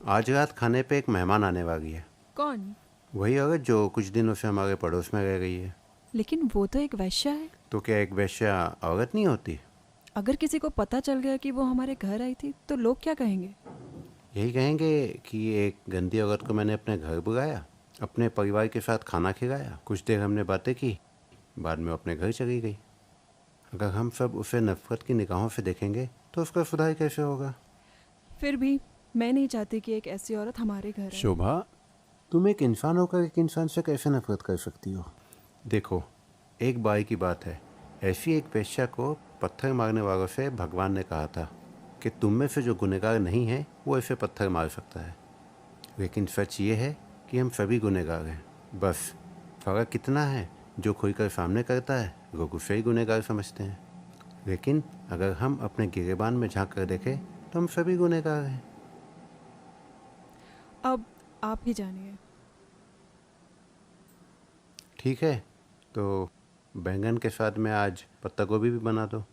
आज रात खाने पे एक मेहमान आने वाली है। कौन? वही औरत जो कुछ दिनों से हमारे पड़ोस में रह गई है। लेकिन वो तो एक वैश्या है। तो क्या एक वेश्या औरत नहीं होती? अगर किसी को पता चल गया कि वो हमारे घर आई थी तो लोग क्या कहेंगे? यही कहेंगे कि एक गंदी औरत को मैंने अपने घर बुलाया, अपने परिवार के साथ खाना खिलाया, कुछ देर हमने बातें की, बाद में वो अपने घर चली गई। अगर हम सब उसे नफरत की निगाहों से देखेंगे तो उसका सुधार कैसे होगा? फिर भी मैं नहीं चाहती कि एक ऐसी औरत हमारे घर आए। शोभा, तुम एक इंसान होकर एक इंसान से कैसे नफरत कर सकती हो? देखो, एक बार की बात है, ऐसी एक वेश्या को पत्थर मारने वालों से भगवान ने कहा था कि तुम में से जो गुनहगार नहीं है वो ऐसे पत्थर मार सकता है। लेकिन सच ये है कि हम सभी गुनहगार हैं। बस फ़र्क कितना है, जो खुलकर सामने करता है लोग उसे ही गुनहगार समझते हैं। लेकिन अगर हम अपने गिरेबान में झांक कर देखें तो हम सभी गुनहगार हैं। अब आप ही जानिए। ठीक है, तो बैंगन के साथ में आज पत्ता गोभी भी बना दो।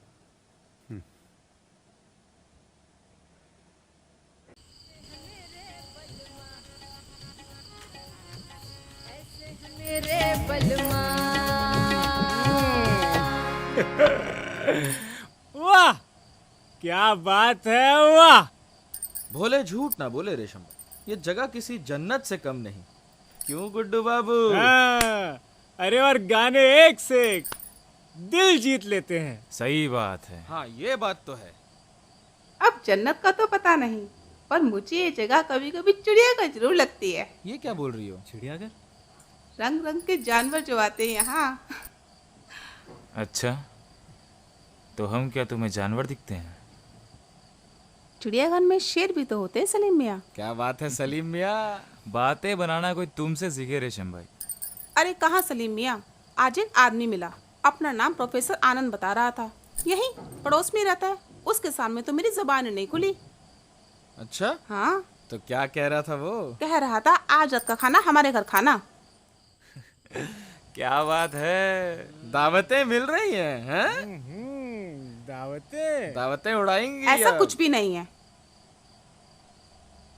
मेरे बलमा। वाह, क्या बात है, वाह। भोले झूठ ना बोले रेशम, ये जगह किसी जन्नत से कम नहीं। क्यों गुड्डू बाबू? हाँ, अरे और गाने एक से एक दिल जीत लेते हैं। सही बात है। हाँ, ये बात तो है। अब जन्नत का तो पता नहीं, पर मुझे ये जगह कभी कभी चिड़ियाघर जरूर लगती है। ये क्या बोल रही हो? चिड़ियाघर? रंग रंग के जानवर जो आते हैं यहाँ। अच्छा, तो हम क्या तुम्हें जानवर दिखते हैं? चिड़ियाघर में शेर भी तो होते हैं सलीम मियाँ। क्या बात है सलीम मियाँ? बातें बनाना कोई तुमसे सीखे रेशम भाई। अरे कहाँ सलीम मियाँ, आज एक आदमी मिला, अपना नाम प्रोफेसर आनंद बता रहा था, यहीं पड़ोस में रहता है। उसके सामने तो मेरी जुबान नहीं खुली। अच्छा, हाँ, तो क्या कह रहा था वो? कह रहा था आज रात का खाना हमारे घर खाना। क्या बात है, दावतें मिल रही हैं? दावतें दावतें उड़ाएंगी ऐसा अब। कुछ भी नहीं है।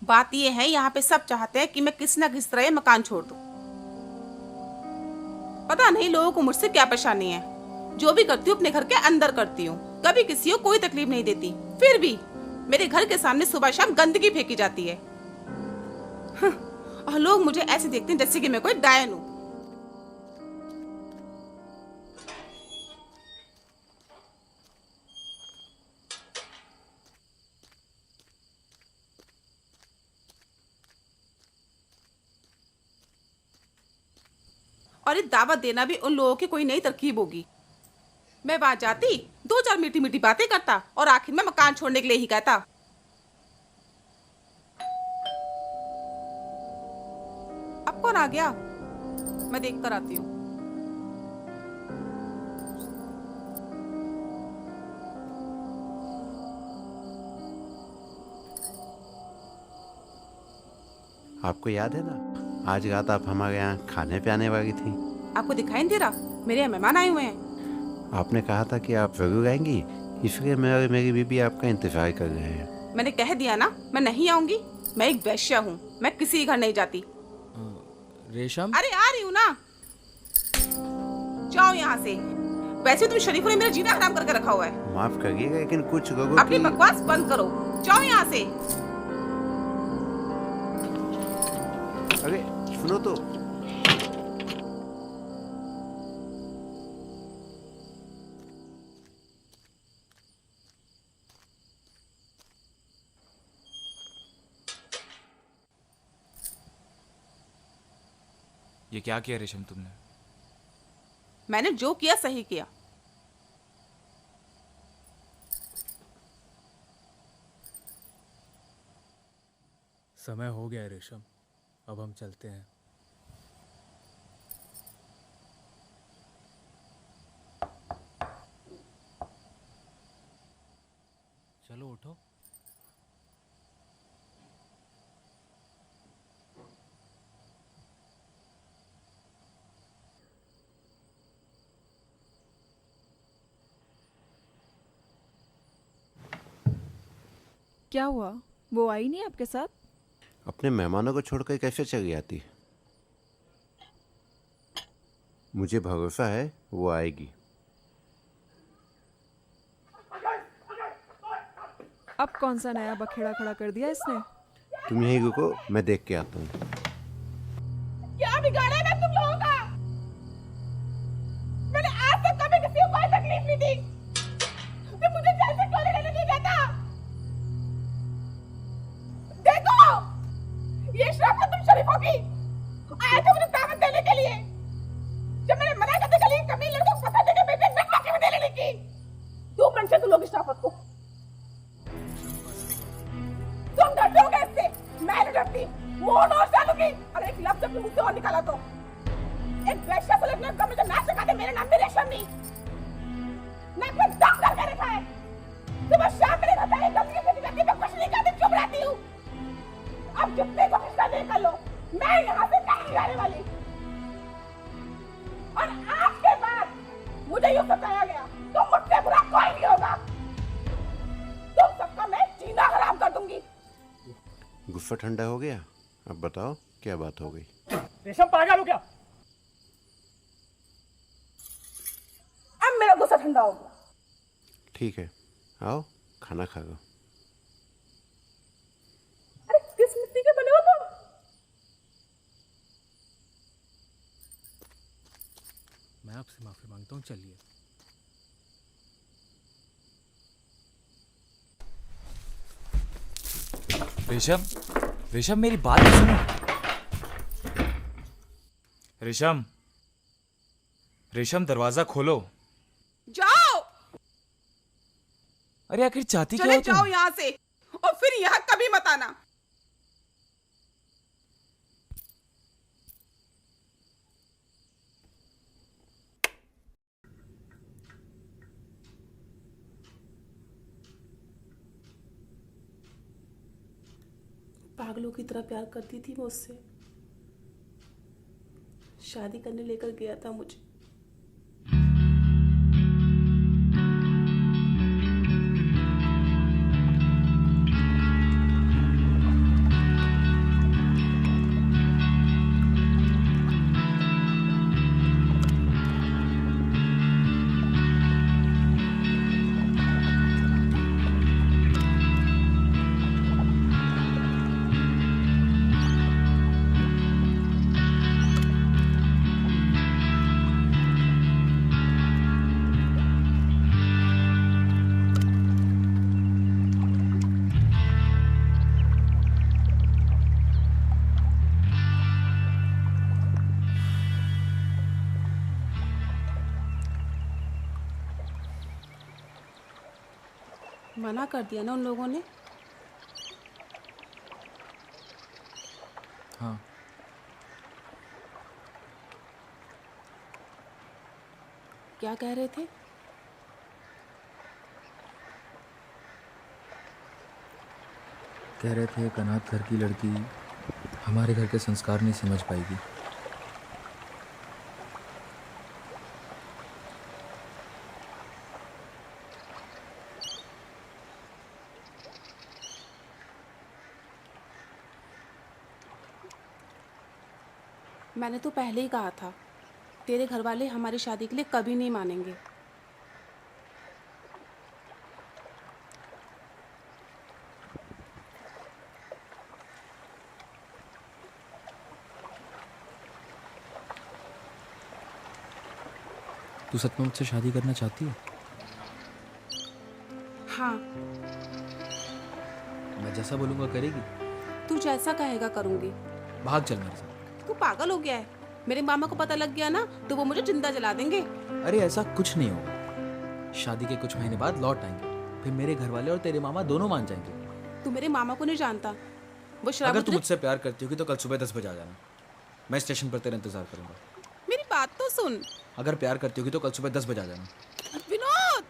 बात यह है, यहाँ पे सब चाहते हैं कि मैं किस न किस तरह ये मकान छोड़ दूं। पता नहीं लोगों को मुझसे क्या परेशानी है। जो भी करती हूँ अपने घर के अंदर करती हूँ, कभी किसी को कोई तकलीफ नहीं देती। फिर भी मेरे घर के सामने सुबह शाम गंदगी फेंकी जाती है। और लोग मुझे ऐसे देखते हैं जैसे कि मैं कोई डायन हूँ। और ये दावत देना भी उन लोगों की कोई नई तरकीब होगी। मैं वहां जाती, दो चार मीठी मीठी बातें करता और आखिर में मकान छोड़ने के लिए ही कहता। अब कौन आ गया? मैं देख कर आती हूँ। आपको याद है ना, आज रात आप हमारे यहाँ खाने पे आने वाली थी। आपको दिखाई नहीं दे रहा? मेरे यहाँ मेहमान आए हुए हैं। आपने कहा था कि आप जरूर आएंगी, इसलिए मैं और मेरी बीबी आपका इंतजार कर रहे हैं। मैंने कह दिया ना, मैं नहीं आऊंगी। मैं एक वैश्या हूँ, मैं किसी के घर नहीं जाती। रेशम, अरे आ रही हूँ ना, जाओ यहाँ से। वैसे तुम शरीफों ने मेरा जीना हराम करके रखा हुआ है। माफ करिएगा, लेकिन कुछ लोगों अपनी की... बकवास बंद करो, जाओ यहाँ से। अरे सुनो तो। ये क्या किया रेशम तुमने? मैंने जो किया सही किया। समय हो गया है रेशम, अब हम चलते हैं। चलो उठो। क्या हुआ? वो आई नहीं आपके साथ? अपने मेहमानों को छोड़कर कैसे चली आती? मुझे भरोसा है वो आएगी। अब कौन सा नया बखेड़ा खड़ा कर दिया इसने? तुम यहीं रुको, मैं देख के आता हूँ। क्या बिगाड़ा है तुम लोगों का? मैंने आज तक कभी किसी को कोई तकलीफ नहीं दी। तो मुझे जेल से क्यों नहीं लेने देता? देखो, ये श्राप है तुम शरीफों की। आए थे मुझे दावत देने के लिए। जब मैंने मना कर दिया कभी लड़कों को पता देके बेटे नटवा के देने लगी। 2 मिनट से तुम लोग इस श्राप को। तुम डरोगे इससे? मैं नहीं डरती। मोहन और डालूंगी। और एक लफ्ज़ अपने मुंह से और निकाला तो एक वेश्या को लगने का मुझे ना सिखा दे। मेरा नाम भी रेशम नहीं। ना कोई दम करके रखा है। सुबह शाम मेरे घर पे गंदगी से निकलती मैं कुछ नहीं करती, चुप रहती हूँ। अब जितने को रिश्ता दे कर लो, मैं यहाँ से नहीं जाने वाली। और आज के बाद मुझे यूँ सताया गया तो मुझसे बुरा कोई नहीं होगा। तुम सबका मैं जीना हराम कर दूंगी। गुस्सा ठंडा हो गया? अब बताओ क्या बात हो गई? रेशम पागल हो क्या? अब मेरा गुस्सा ठंडा हो गया। ठीक है, आओ खाना खा लो। अरे किस मिट्टी के बने हो तुम? मैं आपसे माफी मांगता हूँ, चलिए। रेशम, रेशम मेरी बात तो सुनो। रेशम, रेशम दरवाजा खोलो। जाओ, अरे आखिर चाहती क्या चले हो तुम? जाओ यहाँ से और फिर यहाँ कभी मत आना। पागलों की तरह प्यार करती थी वो उससे। शादी करने लेकर गया था मुझे। मना कर दिया ना उन लोगों ने। हाँ, क्या कह रहे थे? कह रहे थे एक अनाथ घर की लड़की हमारे घर के संस्कार नहीं समझ पाएगी। मैंने तो पहले ही कहा था तेरे घर वाले हमारी शादी के लिए कभी नहीं मानेंगे। तू सच में मुझसे शादी करना चाहती है? हाँ, मैं जैसा बोलूँगा करेगी? तू जैसा कहेगा करूँगी। भाग चल मेरे साथ। तू पागल हो गया है? मेरे मामा को पता लग गया ना तो वो मुझे जिंदा जला देंगे। अरे ऐसा कुछ नहीं होगा। शादी के कुछ महीने बाद लौट आएंगे, फिर मेरे घर वाले और तेरे मामा दोनों मान जाएंगे। तू मेरे मामा को नहीं जानता। वो शराब अगर तू मुझसे प्यार करती होगी तो कल सुबह 10 बजे आ जाना। मैं स्टेशन पर तेरा इंतजार करूंगा। मेरी बात तो सुन। अगर प्यार करती होगी तो कल सुबह 10 बजे आ जाना। विनोद,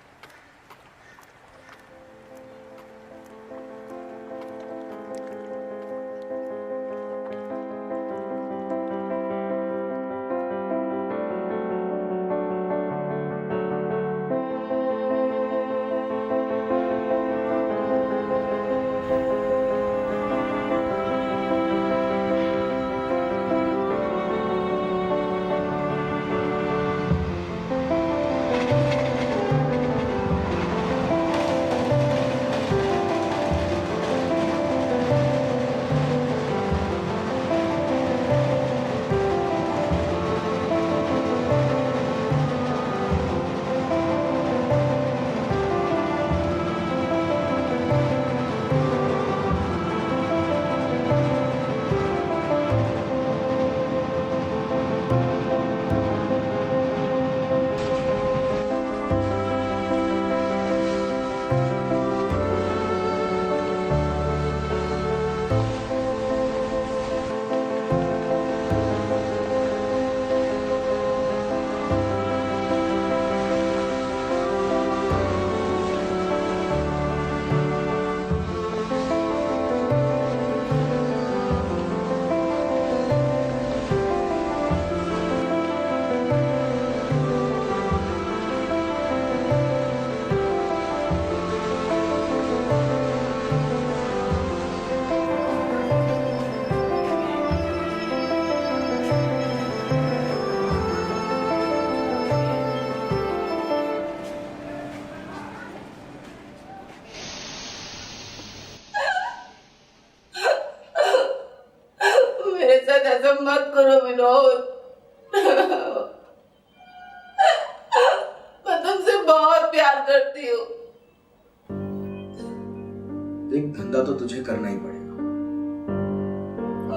मुद्दा तो तुझे करना ही पड़ेगा।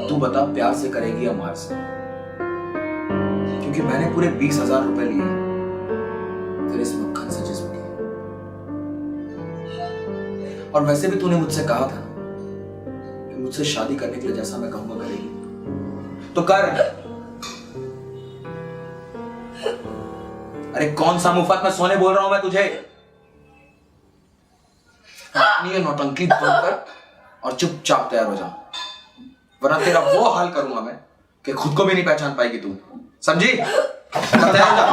तू बता, प्यार से करेगी या मार से? क्योंकि मैंने पूरे 20,000 रुपए लिए तेरे इस मक्खन से जिस्म के। और वैसे भी तूने मुझसे कहा था कि मुझसे शादी करने के लिए जैसा मैं कहूंगा करेगी, तो कर। अरे कौन सा मुफ्त में सोने बोल रहा हूं मैं तुझे? अपनी ये नौटंकी बंद कर और चुपचाप तैयार हो जा, वरना तेरा वो हाल करूंगा मैं कि खुद को भी नहीं पहचान पाएगी तू। समझी? तैयार हो जा।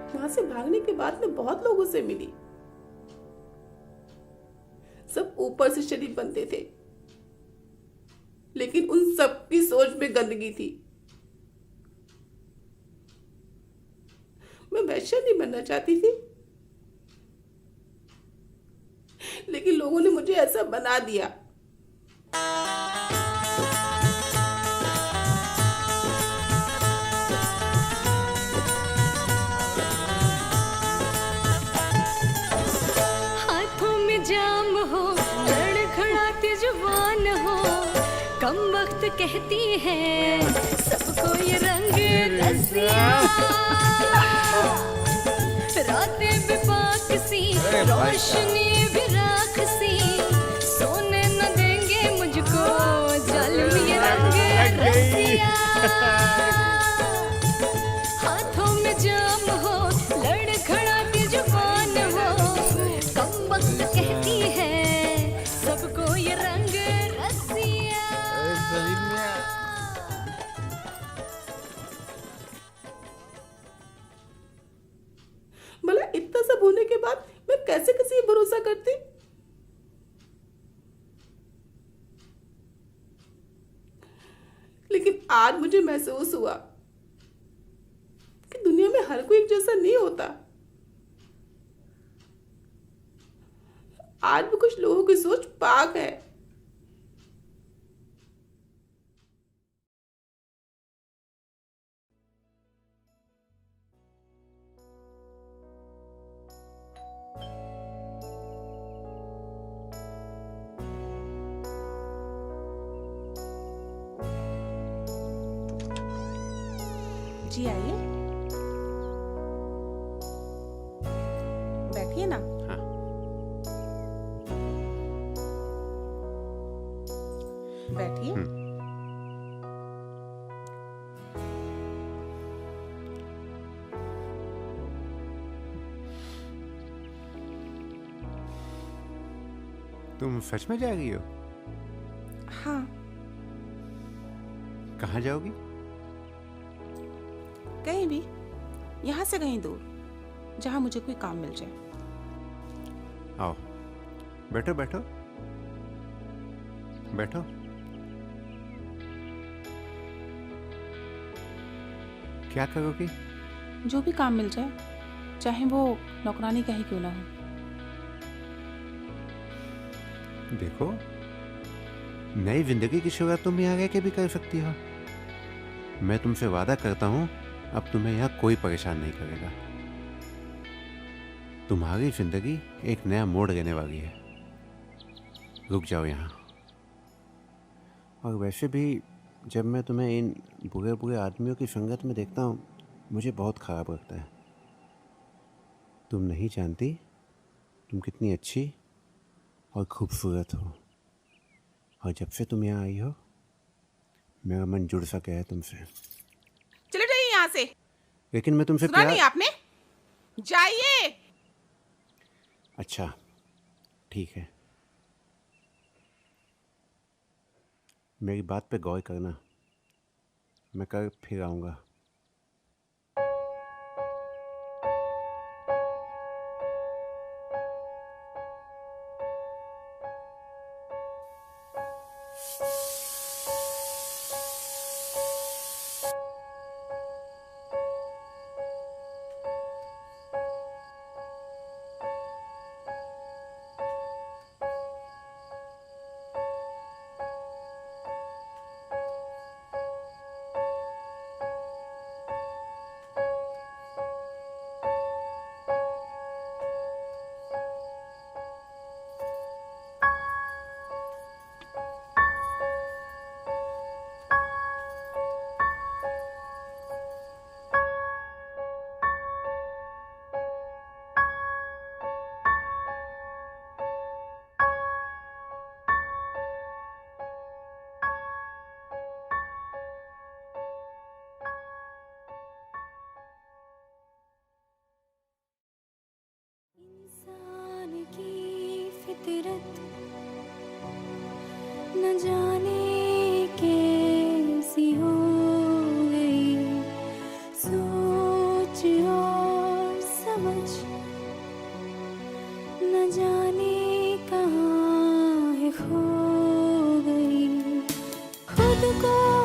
वहां से भागने के बाद मैं बहुत लोगों से मिली। सब ऊपर से शरीफ बनते थे, लेकिन उन सब की सोच में गंदगी थी। मैं वैश्या नहीं बनना चाहती थी, लेकिन लोगों ने मुझे ऐसा बना दिया। कम वक्त कहती है सबको ये रंग रसिया, रातें बेपाक सी रोशनी भी राख सी, सोने न देंगे मुझको जालिम ये रंग रसिया। हाथों में जाम हो लड़खड़ाती जुबान हो, कम वक्त कहती है सबको ये रंग रसिया। भला इतना सब होने के बाद मैं कैसे किसी पर भरोसा करती? लेकिन आज मुझे महसूस हुआ कि दुनिया में हर कोई एक जैसा नहीं होता। आज भी कुछ लोगों की सोच पाक है। जी आइए, बैठिए ना। हाँ। बैठिए। तुम सच में जा रही हो? हाँ, कहाँ जाओगी? कहीं भी, यहाँ से कहीं दूर, जहाँ मुझे कोई काम मिल जाए। आओ, बैठो बैठो बैठो। क्या करोगी? जो भी काम मिल जाए, चाहे वो नौकरानी का ही क्यों ना हो। देखो, नई जिंदगी की शुरुआत तुम यहाँ रह के भी कर सकती हो। मैं तुमसे वादा करता हूँ, अब तुम्हें यहाँ कोई परेशान नहीं करेगा। तुम्हारी जिंदगी एक नया मोड़ लेने वाली है। रुक जाओ यहाँ। और वैसे भी जब मैं तुम्हें इन बुरे बुरे आदमियों की संगत में देखता हूँ, मुझे बहुत ख़राब लगता है। तुम नहीं जानती तुम कितनी अच्छी और खूबसूरत हो। और जब से तुम यहाँ आई हो, मेरा मन जुड़ सा गया है तुमसे। चले जाइए यहाँ से। लेकिन मैं तुमसे सुना नहीं आपने? जाइए। अच्छा, ठीक है। मेरी बात पे गौर करना, मैं कल फिर आऊँगा। इंसान की फितरत न जाने कैसी हो गई, सोच और समझ न जाने कहाँ है खो गई, खुद को